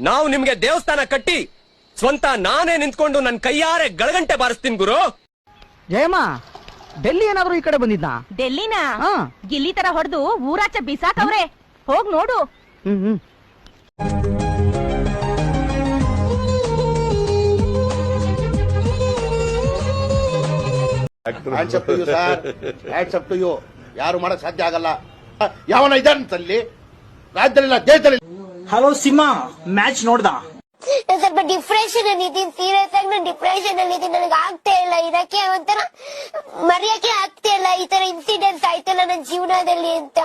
ನಾವು ನಿಮ್ಗೆ ದೇವಸ್ಥಾನ ಕಟ್ಟಿ ಸ್ವಂತ ನಾನೇ ನಿಂತ್ಕೊಂಡು ನನ್ ಕೈಯಾರೆ ಗಳಗಂಟೆ ಬಾರಿಸ್ತೀನಿ ಗುರು. ಜಯಮ್ಮ, ಡೆಲ್ಲಿ ಏನಾದ್ರು ಈ ಕಡೆ ಬಂದಿದ್ನಾ? ಡೆಲ್ಲಿನ ಗಿಲ್ಲಿ ತರ ಹೊಡೆದು ಊರಾಚೆ ಬಿಸಾಕವ್ರೆ, ಹೋಗ್ ನೋಡು. ಯಾರು ಮಾಡಕ್ ಸಾಧ್ಯ ಆಗಲ್ಲ. ಯಾವನ ಇದ್ದಾನಂತಲ್ಲಿ ರಾಜ್ಯದಲ್ಲ ದೇಶದಲ್ಲಿ. ಹಲೋ ಸಿಂಹ, ಮ್ಯಾಚ್ ನೋಡ್ದ? ಸ್ವಲ್ಪ ಡಿಪ್ರೆಷನ್ ಅಲ್ಲಿ ಇದ್ದೀನಿ, ಸೀರಿಯಸ್ ಆಗಿ ನಾನು ಡಿಪ್ರೆಷನ್ ಅಲ್ಲಿ ಇದ್ದೀನಿ. ನನಗೆ ಆಗ್ತಾ ಇಲ್ಲ ಇದಕ್ಕೆ, ಒಂಥರ ಮರೆಯಕ್ಕೆ ಆಗ್ತಾ ಇಲ್ಲ. ಈ ತರ ಇನ್ಸಿಡೆಂಟ್ ಆಯ್ತಲ್ಲ ನನ್ನ ಜೀವನದಲ್ಲಿ ಅಂತ.